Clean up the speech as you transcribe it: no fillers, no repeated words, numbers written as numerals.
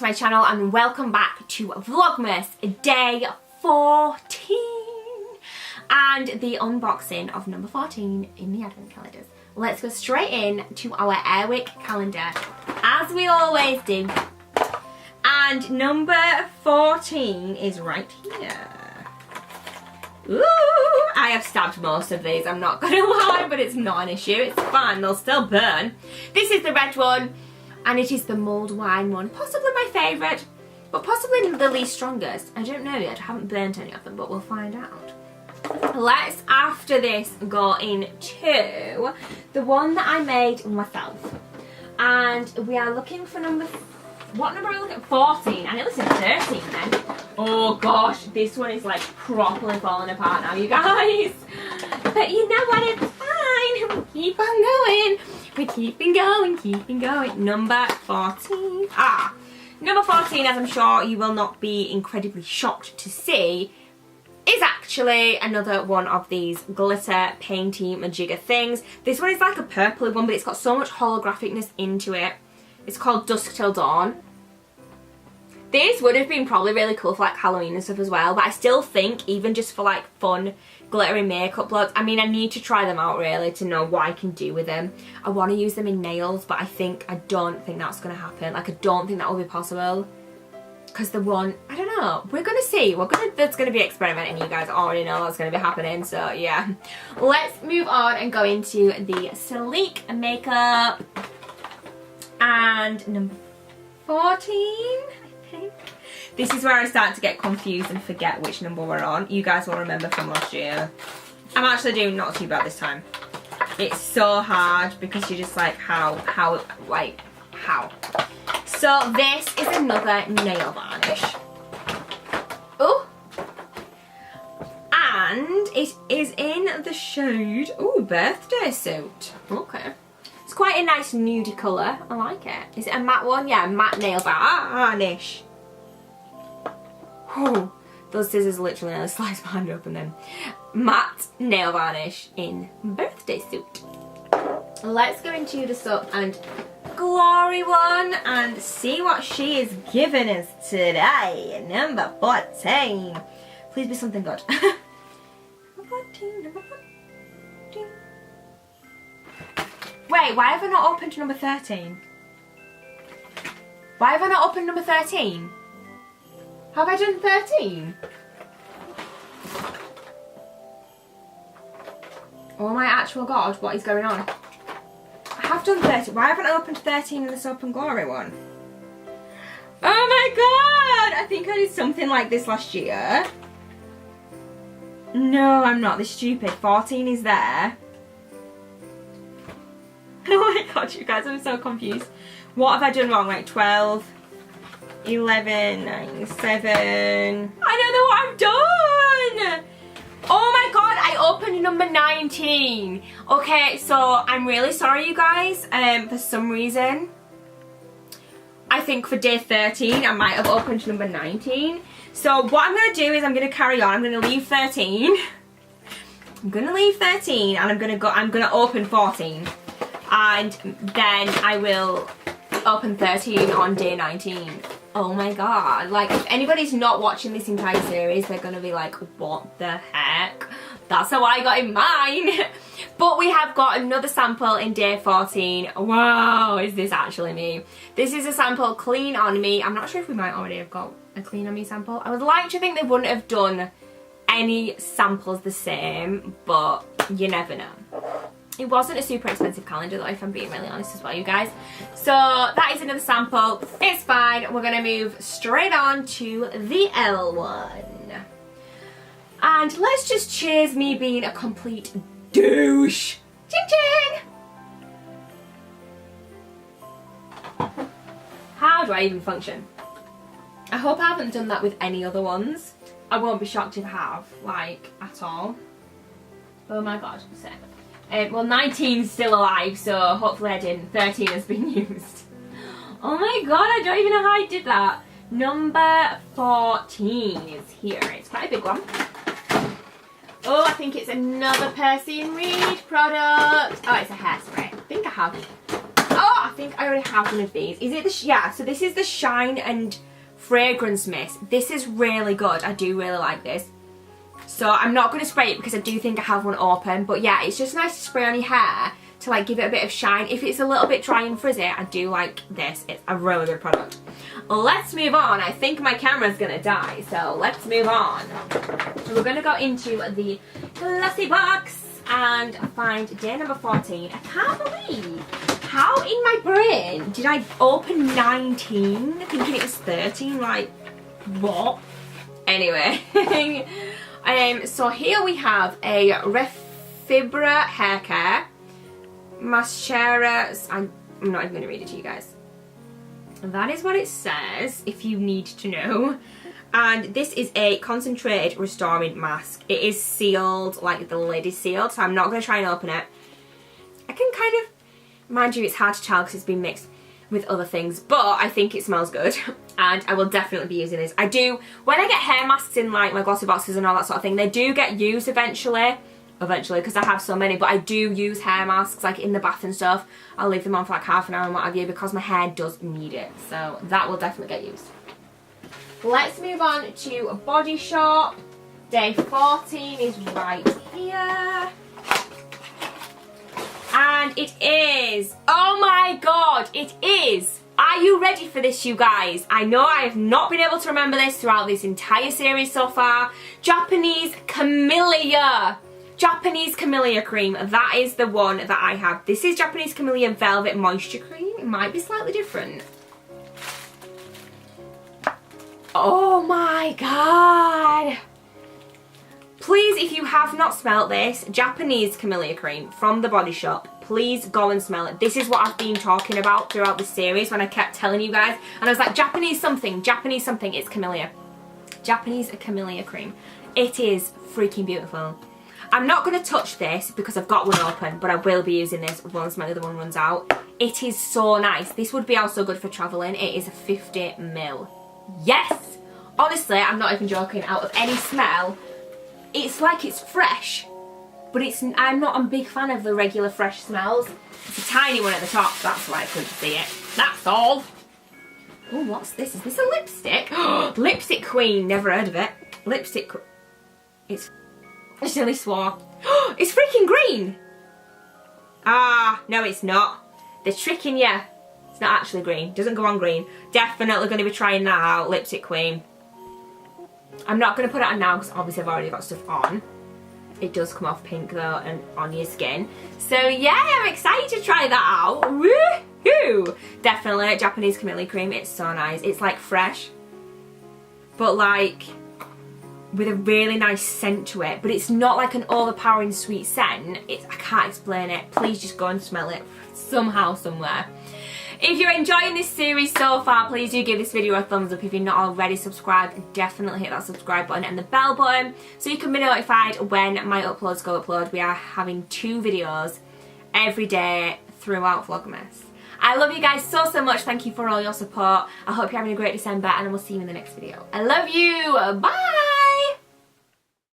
My channel and welcome back to Vlogmas day 14 and the unboxing of number 14 in the advent calendars. Let's go straight in to our Airwick calendar as we always do, and number 14 is right here. Ooh, I have stabbed most of these, I'm not gonna lie, but it's not an issue, it's fine, they'll still burn. This is the red one. And it is the mulled wine one, possibly my favourite, but possibly the least strongest. I don't know yet, I haven't burnt any of them, but we'll find out. Let's, after this, go into the one that I made myself. And we are looking for number, what number are we looking at? 14, and it was 13 then. Oh gosh, this one is like properly falling apart now, you guys. But you know what, it's fine, we keep on going. We're keeping going. Number 14. Number 14, as I'm sure you will not be incredibly shocked to see, is actually another one of these glitter painty majigger things. This one is like a purpley one, but it's got so much holographicness into it. It's called Dusk Till Dawn. This would have been probably really cool for like Halloween and stuff as well, but I still think even just for like fun glittery makeup looks, I mean, I need to try them out really to know what I can do with them. I want to use them in nails, but I don't think that's going to happen. Like, I don't think that will be possible. Because the one, I don't know, we're going to see. There's going to be experimenting, you guys already know that's going to be happening, so yeah. Let's move on and go into the sleek makeup. And number 14, I think. This is where I start to get confused and forget which number we're on. You guys will remember from last year. I'm actually doing not too bad this time. It's so hard because you're just like, how? So this is another nail varnish. Oh! And it is in the shade, ooh, birthday suit. Okay. It's quite a nice nudie colour. I like it. Is it a matte one? Yeah, matte nail varnish. Oh, those scissors literally nearly sliced my hand open then. Matte nail varnish in birthday suit. Let's go into the Soap and Glory one and see what she is giving us today. Number 14. Please be something good. Number 14. Wait, why have I not opened number 13? Why have I not opened number 13? Have I done 13? Oh my actual god, what is going on? I have done 13. Why haven't I opened 13 in the Soap and Glory one? Oh my god! I think I did something like this last year. No, I'm not this stupid. 14 is there. Oh my god, you guys, I'm so confused. What have I done wrong? Like 12... 11, 9, 7. I don't know what I've done. Oh my god, I opened number 19. Okay, so I'm really sorry, you guys. For some reason, I think for day 13, I might have opened number 19. So what I'm going to do is I'm going to carry on. I'm going to leave 13. I'm going to leave 13 and I'm going to open 14. And then I will open 13 on day 19. Oh my god, like if anybody's not watching this entire series, they're gonna be like, what the heck? That's how I got in mine. But we have got another sample in day 14. Wow, is this actually me? This is a sample Clean On Me. I'm not sure if we might already have got a Clean On Me sample. I would like to think they wouldn't have done any samples the same, but you never know. It wasn't a super expensive calendar though, if I'm being really honest as well, you guys. So that is another sample. It's fine. We're going to move straight on to the L one. And let's just cheers me being a complete douche. Ching ching! How do I even function? I hope I haven't done that with any other ones. I won't be shocked if I have, like, at all. Oh my god, sick. Well, 19's still alive, so hopefully I didn't. 13 has been used. Oh my god, I don't even know how I did that. Number 14 is here. It's quite a big one. Oh, I think it's another Percy and Reed product. Oh, it's a hairspray. I think I have. Oh, I think I already have one of these. Is it the... Yeah, so this is the Shine and Fragrance Mist. This is really good. I do really like this. So I'm not going to spray it because I do think I have one open. But yeah, it's just nice to spray on your hair to like give it a bit of shine. If it's a little bit dry and frizzy, I do like this. It's a really good product. Let's move on. I think my camera's going to die. So let's move on. We're going to go into the glossy box and find day number 14. I can't believe how in my brain did I open 19 thinking it was 13? Like, what? Anyway. So here we have a Fibra hair care mascara. I'm not even going to read it to you guys. That is what it says, if you need to know. And this is a concentrated restoring mask. It is sealed, like the lid is sealed, so I'm not going to try and open it. I can kind of, mind you, it's hard to tell because it's been mixed with other things, but I think it smells good and I will definitely be using this. I do, when I get hair masks in like my glossy boxes and all that sort of thing, they do get used eventually because I have so many, but I do use hair masks like in the bath and stuff. I'll leave them on for like half an hour and what have you because my hair does need it, so that will definitely get used. Let's move on to Body Shop. Day 14 is right here. And it is, oh my god, it is. Are you ready for this, you guys? I know I have not been able to remember this throughout this entire series so far. Japanese Camellia. Japanese Camellia cream. That is the one that I have. This is Japanese Camellia Velvet Moisture Cream. It might be slightly different. Oh my god. Please, if you have not smelt this, Japanese Camellia cream from the Body Shop, please go and smell it. This is what I've been talking about throughout the series when I kept telling you guys. And I was like, Japanese something, it's Camellia. Japanese Camellia cream. It is freaking beautiful. I'm not going to touch this because I've got one open, but I will be using this once my other one runs out. It is so nice. This would be also good for travelling. It is 50ml. Yes! Honestly, I'm not even joking. Out of any smell, it's like it's fresh, but I'm not a big fan of the regular fresh smells. It's a tiny one at the top, that's why I couldn't see it. That's all. Oh, what's this? Is this a lipstick? Lipstick Queen, never heard of it. Lipstick, I nearly swore. It's freaking green. Ah, no it's not. They're tricking you. It's not actually green, doesn't go on green. Definitely going to be trying that out, Lipstick Queen. I'm not going to put it on now because obviously I've already got stuff on. It does come off pink though and on your skin. So yeah, I'm excited to try that out. Woohoo! Definitely Japanese Camellia cream. It's so nice. It's like fresh, but like with a really nice scent to it. But it's not like an overpowering sweet scent. I can't explain it. Please just go and smell it somehow, somewhere. If you're enjoying this series so far, please do give this video a thumbs up. If you're not already subscribed, definitely hit that subscribe button and the bell button so you can be notified when my uploads go upload. We are having 2 videos every day throughout Vlogmas. I love you guys so much. Thank you for all your support. I hope you're having a great December and I will see you in the next video. I love you. Bye.